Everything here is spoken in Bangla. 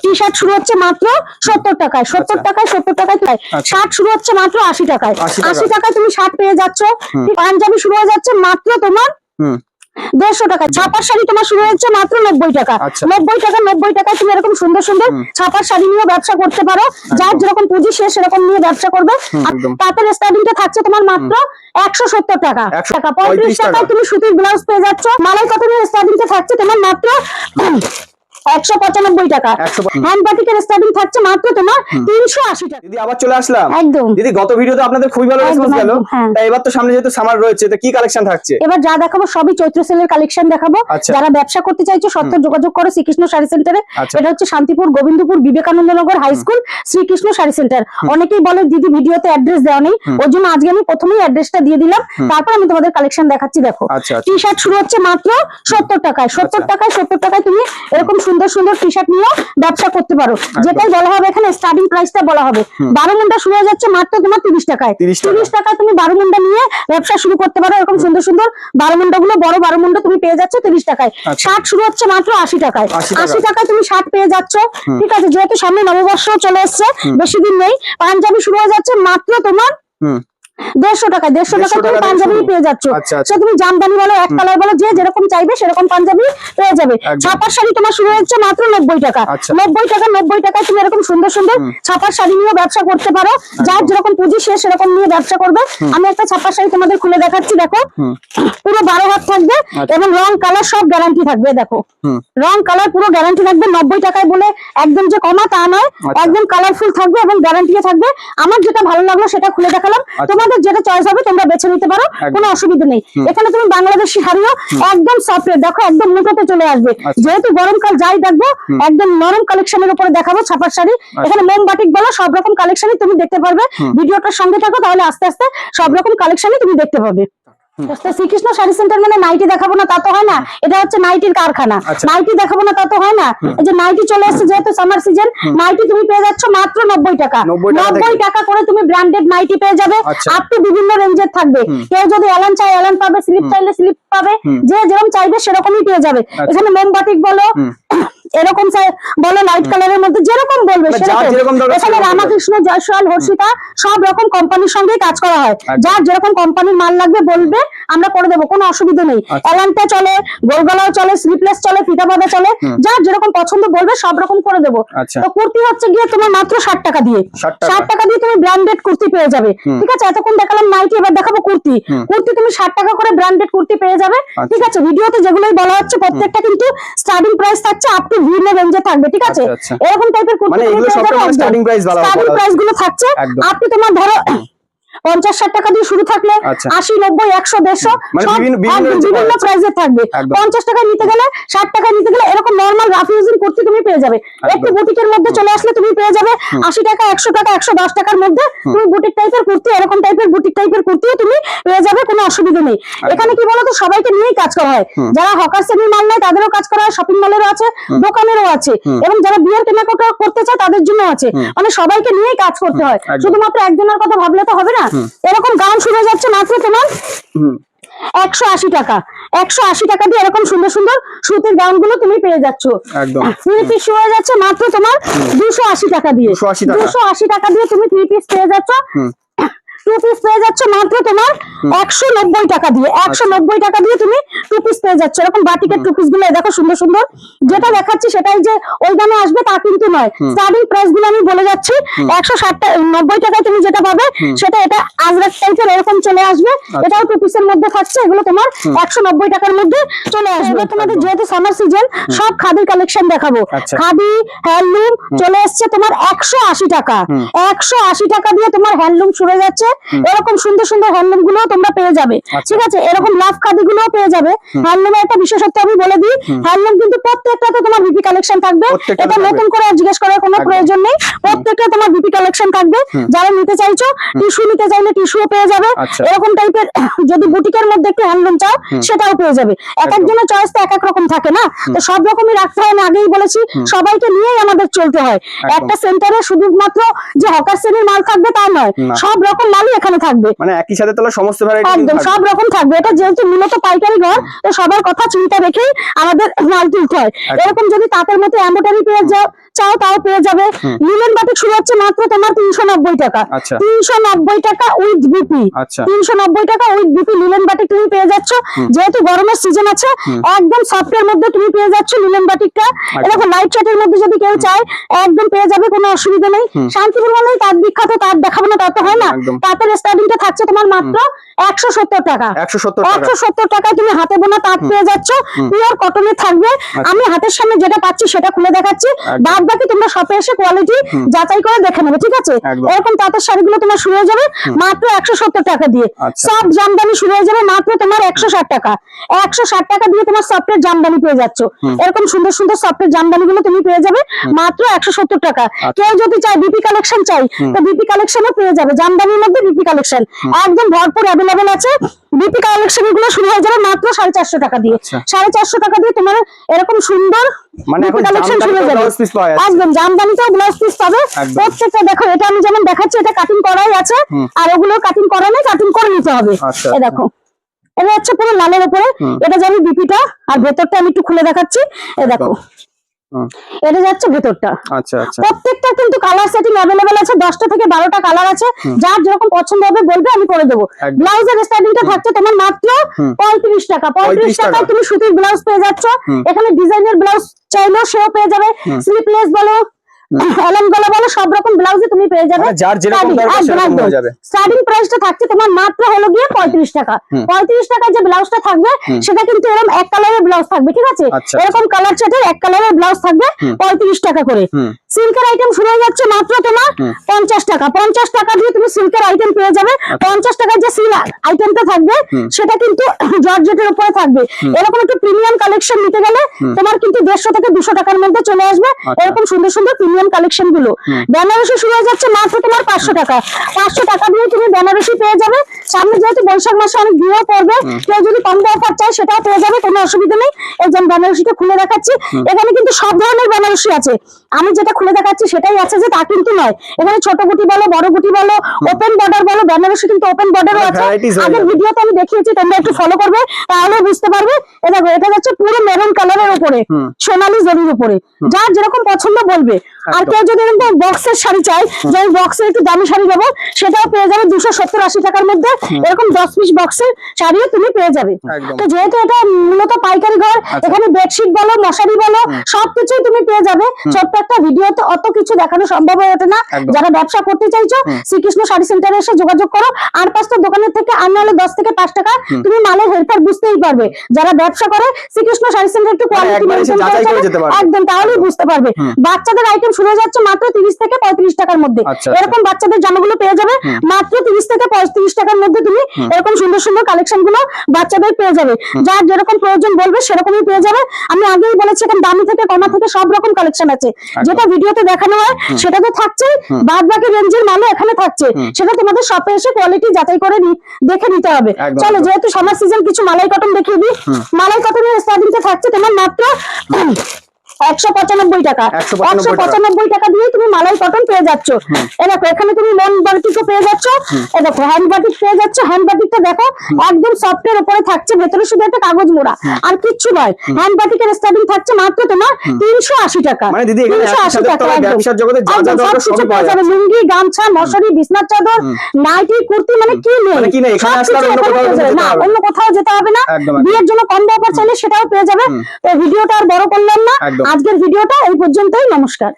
টি শার্ট শুরু হচ্ছে মাত্র 70 টাকায়, 70 টাকায় 70 টাকায়। শার্ট শুরু হচ্ছে মাত্র 80 টাকায়, 80 টাকায় তুমি শার্ট পেয়ে যাচ্ছ। পাঞ্জাবি শুরু হয়ে যাচ্ছে মাত্র তোমার 150 টাকা। ছাপার শাড়ি তোমার শুরু হচ্ছে মাত্র 90 টাকা, 90 টাকা। 90 টাকায় তুমি এরকম সুন্দর সুন্দর ছাপার শাড়ি নিয়ে ব্যবসা করতে পারো। যার যেরকম পুঁজি সে সেরকম নিয়ে ব্যবসা করবে। তাতে স্টার্টিংটা থাকছে তোমার মাত্র 170 টাকা। 35 টাকায় তুমি সুতির ব্লাউজ পেয়ে যাচ্ছ। মালাই কটনের স্টার্টিংটা থাকছে তোমার মাত্র 195 টাকা। হ্যান্ড বাটিকের স্টার্টিং থাকছে মাত্র তোমার 380 টাকা। দিদি আবার চলে আসলাম। একদম দিদি, গত ভিডিওতে আপনাদের খুবই ভালো রেসপন্স গেল। তাই এবার তো সামনে যেহেতু সামার রয়েছে, তো কি কালেকশন থাকছে? এবার যা দেখাবো সবই চৈত্র সেলের কালেকশন দেখাবো। যারা ব্যবসা করতে চাইছো সত্তর যোগাযোগ করো শ্রীকৃষ্ণ শাড়ি সেন্টারে। এটা হচ্ছে Shantipur Gobindapur Vivekananda Nagar high school Shrikrishna sari centre. অনেকেই বলে দিদি ভিডিওতে অ্যাড্রেস দেওয়া নেই, ওর জন্য আজকে আমি প্রথমেই অ্যাড্রেসটা দিয়ে দিলাম, তারপর আমি তোমাদের কালেকশন দেখাচ্ছি। দেখো টি শার্ট শুরু হচ্ছে মাত্র 70 টাকায়, 70 টাকায় 70 টাকায় তুমি এরকম সুন্দর সুন্দর টি শার্ট নিয়ে ব্যবসা করতে পারো। যেটাই বলা হবে এখানে স্টার্টিং প্রাইসটা বলা হবে। 12 মুন্ডা শুরু হয়ে যাচ্ছে মাত্র তোমার 30 টাকায়। 30 টাকায় তুমি 12 মুন্ডা নিয়ে ব্যবসা শুরু করতে পারো। এরকম সুন্দর সুন্দর 12 মুন্ডা গুলো, বড় 12 মুন্ডা তুমি পেয়ে যাচ্ছ 30 টাকায়। শার্ট শুরু হচ্ছে মাত্র 80 টাকায়, 80 টাকায় তুমি শার্ট পেয়ে যাচ্ছ। ঠিক আছে, যেহেতু সামনে নববর্ষ চলে এসছে, বেশি দিন নেই। পাঞ্জাবি শুরু হয়ে যাচ্ছে মাত্র তোমার 150 টাকায়, 150 টাকায় তুমি পাঞ্জাবি পেয়ে যাচ্ছ। সে তুমি জামদানি বলো, এক কালার বলো, যে যেরকম চাইবে সেরকম পাঞ্জাবি পেয়ে যাবে। ছাপার শাড়ি তোমার শুরু হচ্ছে মাত্র 90 টাকা, 90 টাকা। 90 টাকায় তুমি এরকম সুন্দর সুন্দর ছাপার শাড়ি নিয়ে ব্যবসা করতে পারো। যার যেরকম পুঁজি সে সেরকম নিয়ে ব্যবসা করবে। আমি একটা ছাপার শাড়ি তোমাদের খুলে দেখাচ্ছি। দেখো পুরো 12 হাত থাকবে এবং রং কালার সব গ্যারান্টি থাকবে। দেখো রং কালার পুরো গ্যারান্টি থাকবে। 90 টাকায় বলে একদম যে কমা তা নয়, একদম কালারফুল থাকবে এবং গ্যারান্টি থাকবে। আমার যেটা ভালো লাগলো সেটা খুলে দেখালাম, তোমাদের যেটা চয়েস হবে তোমরা বেছে নিতে পারো, কোনো অসুবিধা নেই। এখানে তুমি বাংলাদেশি শাড়িও একদম সফট, দেখো একদম মুঠোতে চলে আসবে। যেহেতু গরমকাল যাই দেখবো একদম নরম কালেকশনের উপরে দেখাবো ছাপার শাড়ি। এখানে মোম বাটিক বলো সব রকম কালেকশনই তুমি দেখতে পারবে। ভিডিওটার সঙ্গে থাকো, তাহলে আস্তে আস্তে সব রকম কালেকশনই তুমি দেখতে পাবে। শ্রীকৃষ্ণ শাড়ি সেন্টার মানে নাইটি দেখাবো না তা তো হয় না, এটা হচ্ছে নাইটির কারখানা। নাইটি দেখাবো না তা তো হয় না, এই যে নাইটি চলে এসেছে, যেহেতু সামার সিজন, নাইটি তুমি পেয়ে যাচ্ছ মাত্র 90 টাকা। 90 টাকা করে তুমি ব্র্যান্ডেড নাইটি পেয়ে যাবে। আপনি বিভিন্ন রেঞ্জের থাকবে, কেউ যদি এলান চাই এলান পাবে, স্লিপ চাইলে স্লিপ পাবে, যে যেরকম চাইবে সেরকমই পেয়ে যাবে। এখানে মোমবাটিক বলো, এরকম বলো, লাইট কালারের মধ্যে যেরকম বলবে সেরকম। এখানে রামাকৃষ্ণ, জয়সওয়াল, হর্ষিতা সব রকম কোম্পানির সঙ্গে কাজ করা হয়। যার যেরকম কোম্পানির মাল লাগবে বলবে, আমরা করে দেবো, কোনো অসুবিধা নেই। এলান্টে চলে, গোলগলাও চলে, স্লিপলেস চলে, ফিতা বাঁধা চলে, যার যেরকম পছন্দ বলবে সব রকম করে দেবো। তো কুর্তি হচ্ছে গিয়ে তোমার মাত্র 60 টাকা দিয়ে, 60 টাকা দিয়ে তুমি ব্র্যান্ডেড কুর্তি পেয়ে যাবে। ঠিক আছে, এতক্ষণ দেখালাম নাইটি, এবার দেখাবো কুর্তি। কুর্তি তুমি 60 টাকা করে ব্র্যান্ডেড কুর্তি পেয়ে যাবে। ঠিক আছে, ভিডিওতে যেগুলোই বলা হচ্ছে প্রত্যেকটা কিন্তু স্টার্টিং প্রাইস থাকছে আপ টু বিভিন্ন রেঞ্জে থাকবে। ঠিক আছে, এরকম টাইপের কুর্তি মানে এগুলো সব স্টার্টিং প্রাইস গুলো থাকছে। আপনি তোমার ধরো 50-60 টাকা দিয়ে শুরু থাকলে 80, 90, 100, 150 বিভিন্ন প্রাইসে থাকবে। 50 টাকায় নিতে গেলে, 60 টাকায় নিতে গেলে এরকম নরমাল রাফ ইউজিং কুর্তি তুমি পেয়ে যাবে। একটু বুটিকের মধ্যে চলে আসলে তুমি পেয়ে যাবে 80 টাকা, 100 টাকা, 110 টাকার মধ্যে তুমি বুটিক টাইপের কুর্তি, এরকম টাইপের বুটিক টাইপের কুর্তিও তুমি পেয়ে যাবে, কোনো অসুবিধা নেই। এখানে কি বলতো, সবাইকে নিয়েই কাজ করা হয়। যারা হকার শ্রেণীর মাল নেয় তাদেরও কাজ করা হয়, শপিং মলেরও আছে, দোকানেরও আছে, এবং যারা বিয়ের কেনাকাটা করতে চায় তাদের জন্য আছে। মানে সবাইকে নিয়েই কাজ করতে হয়, শুধুমাত্র একজনের কথা ভাবলে তো হবে না। এরকম গাউন শুরু হয়ে যাচ্ছে মাত্র তোমার 180 টাকা, 180 টাকা দিয়ে এরকম সুন্দর সুন্দর সুতির গাউন গুলো তুমি পেয়ে যাচ্ছ। থ্রি পিস শুরু হয়ে যাচ্ছে মাত্র তোমার 280 টাকা দিয়ে, 280 টাকা দিয়ে তুমি থ্রি পিস পেয়ে যাচ্ছ। টু পিস পেয়ে যাচ্ছে মাত্র তোমার 190 টাকা দিয়ে, 190 টাকা দিয়ে তুমি টু পিস পেয়ে যাচ্ছ। এরকম বাটিকের টু পিস গুলো দেখো সুন্দর সুন্দর, যেটা দেখাচ্ছি সেটাই যে ওই দামে আসবে তা কিন্তু নয়। স্টার্টিং প্রাইস গুলো আমি বলে যাচ্ছি, 190 টাকায় তুমি যেটা পাবে সেটা এটা আজরাক টাইপের এরকম চলে আসবে। এটাও টু পিসের মধ্যে থাকছে, এগুলো তোমার 190 টাকার মধ্যে চলে আসবে। তোমাদের যেহেতু সামার সিজন, সব খাদির কালেকশন দেখাবো। খাদি হ্যান্ডলুম চলে এসছে তোমার 180 টাকা, 180 টাকা দিয়ে তোমার হ্যান্ডলুম শুরু হয়ে যাচ্ছে। এরকম সুন্দর সুন্দর হ্যান্ডলুম গুলো তোমরা পেয়ে যাবে। ঠিক আছে, এরকম লাভ খাদি গুলো পেয়ে যাবে। হ্যান্ডলুমের একটা বিশেষত্ব আমি বলে দিই, হ্যান্ডলুম কিন্তু প্রত্যেকটাতে তোমার বিপি কালেকশন থাকবে। এটা নতুন করে জিজ্ঞেস করার কোনো প্রয়োজন নেই, প্রত্যেকটা তোমার বিপি কালেকশন থাকবে। যারা নিতে চাইছো, টিস্যু নিতে চাইলে টিস্যুও পেয়ে যাবে। এরকম টাইপের যদি বুটিকের মধ্যে একটু হ্যান্ডলুম চাও সেটাও পেয়ে যাবে। এক একজনের চয়েস তো এক এক রকম থাকে না, তো সব রকমই রাখতে হয়। আমি আগেই বলেছি সবাইকে নিয়েই আমাদের চলতে হয়। একটা সেন্টারে শুধুমাত্র যে হকার শ্রেণীর মাল থাকবে তা নয়, সব রকম মালই এখানে থাকবে, মানে একই সাথে তোলা সমস্ত ভ্যারাইটি একদম সব রকম থাকবে। এটা যেহেতু মূলত পাইকারি ঘর, তো সবার কথা চিন্তা রেখেই আমাদের মাল তুলতে হয়। এরকম যদি তাঁতের মতো এমব্রয়ডারি পেয়ে চাও তাও পেয়ে যাবে। লিলেন বাটিক শুরু হচ্ছে মাত্র তোমার 390 টাকা, 390 টাকা উইথ বিপি, 390 টাকা উইথ বিপি লিলেন বাটিক তুমি পেয়ে যাচ্ছ। যেহেতু গরমের সিজন আছে, একদম সফটের মধ্যে তুমি পেয়ে যাচ্ছ লিলেন বাটিকটা। এরকম লাইট চার্টের মধ্যে যদি কেউ চায় একদম পেয়ে যাবে, কোনো অসুবিধা নেই। শান্তিপুর মানেই তাঁত বিখ্যাত, তাঁত দেখাবো না তা তো হয় না। তাঁতের স্টার্টিংটা থাকছে তোমার মাত্র 170 টাকা, 170 টাকায় তুমি হাতে বোনা তাঁত পেয়ে যাচ্ছ, পিওর কটনের থাকবে। আমি হাতের সামনে যেটা পাচ্ছি সেটা খুলে দেখাচ্ছি, বাদ বাকি তোমরা শপে এসে কোয়ালিটি যাচাই করে দেখে নেবে, ঠিক আছে? এরকম তাঁতের শাড়িগুলো তোমার শুরু হয়ে যাবে মাত্র 170 টাকা দিয়ে। সব জামদানি শুরু হয়ে যাবে মাত্র তোমার 160 টাকা, 160 টাকা দিয়ে তোমার সফটের জামদানি পেয়ে যাচ্ছ। এরকম সুন্দর সুন্দর সফটের জামদানি গুলো তুমি পেয়ে যাবে মাত্র 170 টাকা। কেউ যদি চায় বিপি কালেকশন চাই, তো বিপি কালেকশনও পেয়ে যাবে। জামদানির মধ্যে বিপি কালেকশন একদম ভরপুর অ্যাভেলেবেল আছে। বিপি কালেকশন গুলো শুরু হয়ে যাবে মাত্র 450 টাকা দিয়ে, 450 টাকা দিয়ে তোমার এরকম সুন্দর বিপি কালেকশন শুরু হয়ে যাবে। একদম জামদানিতেও ব্লাউজ পিস পাবে প্রত্যেকটা। দেখো এটা আমি যেমন দেখাচ্ছি, এটা কাটিং করাই আছে, আর ওগুলো কাটিং করা নেই, কাটিং করে নিতে হবে। এই দেখো এটা হচ্ছে পুরো লালের উপরে, এটা যাবে বিপিটা, আর ভেতরটা আমি একটু খুলে দেখাচ্ছি। এই দেখো এটা যাচ্ছে ভেতরটা। প্রত্যেকটা কিন্তু কালার সেটিং অ্যাভেলেবেল আছে, 10টা থেকে 12টা কালার আছে। যার যেরকম পছন্দ হবে বলবে, আমি করে দেবো। ব্লাউজের স্টার্টিংটা থাকছে তোমার মাত্র 35 টাকা, 35 টাকায় তুমি সুতির ব্লাউজ পেয়ে যাচ্ছ। এখানে ডিজাইনের ব্লাউজ চাইলেও সেও পেয়ে যাবে, স্লিপলেস বলো এলন গলা বলো, সব রকম ব্লাউজে তুমি পেয়ে যাবে। যার যেরকম দরকার সেরকম হয়ে যাবে। স্টার্টিং প্রাইসটা থাকছে তোমার মাত্র হলো গিয়ে 35 টাকা। 35 টাকায় যে ব্লাউজটা থাকবে সেটা কিন্তু এরকম এক কালারের ব্লাউজ থাকবে, ঠিক আছে? এরকম কালার চার্টের এক কালারের ব্লাউজ থাকবে 35 টাকা করে। সিল্কের আইটেম শুরু হয়ে যাচ্ছে মাত্র তোমার 50 টাকা, 50 টাকা দিয়ে তুমি সিল্কের আইটেম পেয়ে যাবে। 50 টাকার যে সিল্ক আইটেমটা থাকবে সেটা কিন্তু জর্জেটের উপরে থাকবে। এরকম একটু প্রিমিয়াম কালেকশন নিতে গেলে তোমার কিন্তু 150 থেকে 200 টাকার মধ্যে চলে আসবে এরকম সুন্দর সুন্দর প্রিমিয়াম কালেকশন গুলো। বেনারসি শুরু হয়ে যাচ্ছে মাত্র তোমার 500 টাকা, 500 টাকা দিয়ে তুমি বেনারসি পেয়ে যাবে। সামনে যেহেতু বৈশাখ মাসে অনেক ভিড়ও পড়বে, কেউ যদি কম্বো অফার চায় সেটাও পেয়ে যাবে, কোনো অসুবিধা নেই। এই যে বেনারসিটা খুলে দেখাচ্ছি, এখানে কিন্তু সব ধরনের বেনারসি আছে। আমি যেটা খুলে দেখাচ্ছি সেটাই আছে, যে তা কিন্তু নয়। এখানে ছোট গুটি বলো, বড় গুটি বলো, ওপেন বর্ডার বলো, বেনারসি কিন্তু ওপেন বর্ডারও আছে। আগের ভিডিওতে আমি দেখিয়েছি, তোমরা একটু ফলো করবে তাহলে বুঝতে পারবে। এটা দেখো, এটা হচ্ছে পুরো মেরুন কালারের উপরে, সোনালী জরির উপরে, যার যেরকম পছন্দ বলবে। আর কেউ যদি এরকম বক্সের শাড়ি চাই, যে বক্সের একটু দামি শাড়ি দেবো, সেটাও পেয়ে যাবে 270-80 টাকার মধ্যে। এরকম 10 পিস বক্সের শাড়িও তুমি পেয়ে যাবে। তো যেহেতু এটা মূলত পাইকারি ঘর, এখানে বেডশিট বলো, মশারি বলো, সবকিছুই তুমি পেয়ে যাবে। ছোট্ট একটা ভিডিওতে অত কিছু দেখানো সম্ভব হয়ে ওঠে না। যারা ব্যবসা করতে চাইছো, শ্রীকৃষ্ণ শাড়ি সেন্টারে এসে যোগাযোগ করো। আর 5টা দোকানের থেকে আর নাহলে 10 থেকে 5 টাকা তুমি মালের হেরফের বুঝতেই পারবে। যারা ব্যবসা করে শ্রীকৃষ্ণ শাড়ি সেন্টার একটু কোয়ালিটি মেনটেন করে একদম, তাহলেই বুঝতে পারবে। বাচ্চাদের আইটেম শুরু হয়ে যাচ্ছে মাত্র 30 থেকে 35 টাকার মধ্যে। এরকম বাচ্চাদের জামাগুলো পেয়ে যাবে মাত্র 30 থেকে 35 টাকার মধ্যে। তুমি এরকম সুন্দর সুন্দর কালেকশন গুলো বাচ্চাদের পেয়ে যাবে। যার যেরকম প্রয়োজন বলবে সেরকমই পেয়ে যাবে। আমি আগেই বলেছি, এখন দামি থেকে কমা থেকে সব রকম কালেকশন আছে। যেটা ভিডিওতে দেখানো হয় সেটা তো থাকছেই, বাদ বাকি রেঞ্জের মালও এখানে থাকছে। সেটা তোমাদের শপে এসে কোয়ালিটি যাচাই করে দেখে নিতে হবে। চলো, যেহেতু সামার সিজন, কিছু মালাই কটন দেখিয়ে দিই। মালাই কটনের স্টার্টিংটা থাকছে তোমার মাত্র 195 টাকা, 195 টাকা দিয়ে তুমি মালাই কটন পেয়ে যাচ্ছ। দেখো, এখানে তুমি লন বাটিকও পেয়ে যাচ্ছ। দেখো, হ্যান্ড বাটিক পেয়ে যাচ্ছ। হ্যান্ড বাটিকটা দেখো একদম সফটের উপরে থাকছে, ভেতরে শুধু একটা কাগজ মোড়া, আর কিচ্ছু নয়। হ্যান্ড বাটিকের স্টার্টিং থাকছে মাত্র তোমার 380 টাকা, 380 টাকা। সবকিছু পেয়ে যাবে, লুঙ্গি, গামছা, মশারি, বিছনার চাদর, নাইটি, কুর্তি, মানে কি নেই না, অন্য কোথাও যেতে হবে না। বিয়ের জন্য কম্বো অফার চাইলে সেটাও পেয়ে যাবে। তো ভিডিওটা আর বড় করলাম না, আজকের ভিডিওটা এই পর্যন্তই। নমস্কার।